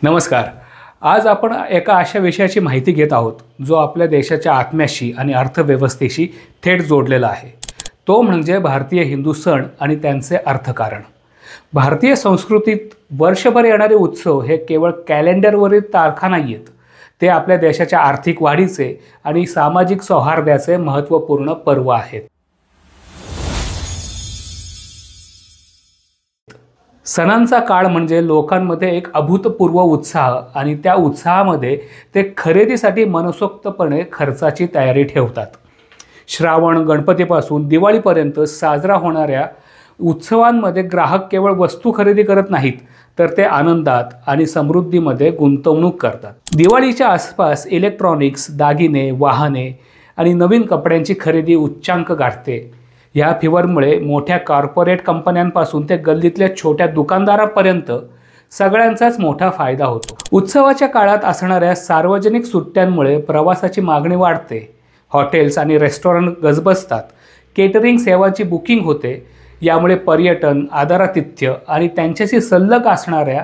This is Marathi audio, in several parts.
नमस्कार। आज आपण एका अशा विषयाची माहिती घेत आहोत जो आपल्या देशाच्या आत्म्याशी आणि अर्थव्यवस्थेशी थेट जोडलेला आहे। तो म्हणजे भारतीय हिंदू सण आणि त्यांचे अर्थकारण। भारतीय संस्कृतीत वर्षभर येणारे उत्सव हे केवळ कॅलेंडरवरील तारखा नाहीत, ते आपल्या देशाच्या आर्थिक वाढीचे आणि सामाजिक सौहार्दाचे महत्त्वपूर्ण पर्व आहेत। सणांचा काळ म्हणजे लोकांमध्ये एक अभूतपूर्व उत्साह आणि त्या उत्साहामध्ये ते खरेदीसाठी मनसोक्तपणे खर्चाची तयारी ठेवतात। श्रावण गणपतीपासून दिवाळीपर्यंत साजरा होणाऱ्या उत्सवांमध्ये ग्राहक केवळ वस्तू खरेदी करत नाहीत, तर ते आनंदात आणि समृद्धीमध्ये गुंतवणूक करतात। दिवाळीच्या आसपास इलेक्ट्रॉनिक्स, दागिने, वाहने आणि नवीन कपड्यांची खरेदी उच्चांक गाठते। या फिवरमुळे मोठ्या कॉर्पोरेट कंपन्यांपासून ते गल्लीतल्या छोट्या दुकानदारांपर्यंत सगळ्यांचाच मोठा फायदा होतो। उत्सवाच्या काळात असणाऱ्या सार्वजनिक सुट्ट्यांमुळे प्रवासाची मागणी वाढते, हॉटेल्स आणि रेस्टॉरंट गजबजतात, केटरिंग सेवांची बुकिंग होते। यामुळे पर्यटन, आदरातिथ्य आणि त्यांच्याशी संलग्न असणाऱ्या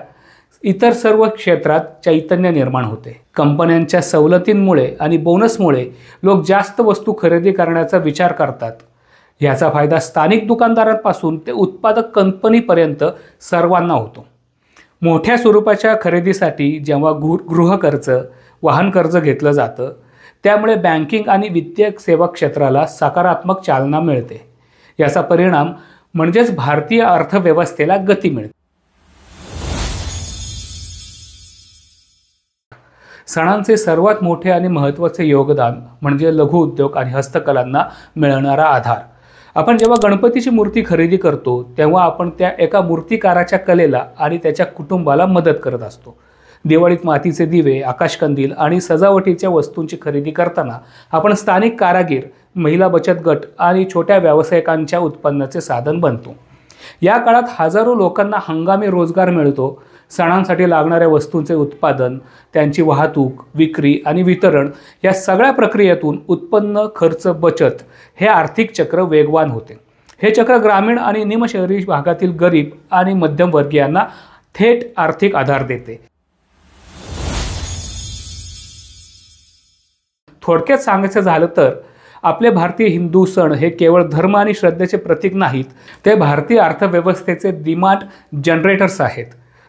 इतर सर्व क्षेत्रात चैतन्य निर्माण होते। कंपन्यांच्या सवलतींमुळे आणि बोनसमुळे लोक जास्त वस्तू खरेदी करण्याचा विचार करतात। याचा फायदा स्थानिक दुकानदारांपासून ते उत्पादक कंपनीपर्यंत सर्वांना होतो। मोठ्या स्वरूपाच्या खरेदीसाठी जेव्हा गृहकर्ज, वाहन कर्ज घेतलं जातं, त्यामुळे बँकिंग आणि वित्तीय सेवा क्षेत्राला सकारात्मक चालना मिळते। याचा परिणाम म्हणजेच भारतीय अर्थव्यवस्थेला गती मिळते। सणांचे सर्वात मोठे आणि महत्त्वाचे योगदान म्हणजे लघु उद्योग आणि हस्तकलांना मिळणारा आधार। आपण जेव्हा गणपतीची मूर्ती खरेदी करतो तेव्हा आपण त्या एका मूर्तिकाराच्या कलेला आणि त्याच्या कुटुंबाला मदत करत असतो। दिवाळीत मातीचे दिवे, आकाशकंदील आणि सजावटीच्या वस्तूंची खरेदी करताना आपण स्थानिक कारागीर, महिला बचत गट आणि छोट्या व्यावसायिकांच्या उत्पन्नाचे साधन बनतो। या काळात हजारो लोकांना हंगामी रोजगार मिळतो। सणांसाठी लागणाऱ्या वस्तूंचे उत्पादन, त्यांची वाहतूक, विक्री आणि वितरण या सगळ्या प्रक्रियेतून उत्पन्न, खर्च, बचत हे आर्थिक चक्र वेगवान होते। हे चक्र ग्रामीण आणि निमशहरी भागातील गरीब आणि मध्यमवर्गीयांना थेट आर्थिक आधार देते। थोडक्यात सांगायचं झालं तर आपले भारतीय हिंदू सण हे केवळ धर्म आणि श्रद्धेचे प्रतीक नाहीत, ते भारतीय अर्थव्यवस्थेचे डिमांड जनरेटर्स आहेत।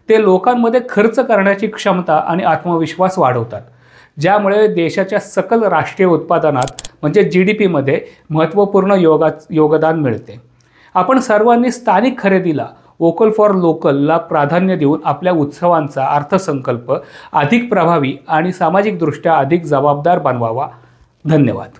ते लोकांमध्ये खर्च करण्याची क्षमता आणि आत्मविश्वास वाढवतात, ज्यामुळे देशाच्या सकल राष्ट्रीय उत्पादनात म्हणजे GDP मध्ये महत्त्वपूर्ण योगदान मिळते। आपण सर्वांनी स्थानिक खरेदीला, वोकल फॉर लोकलला प्राधान्य देऊन आपल्या उत्सवांचा अर्थसंकल्प अधिक प्रभावी आणि सामाजिकदृष्ट्या अधिक जबाबदार बनवावा। धन्यवाद।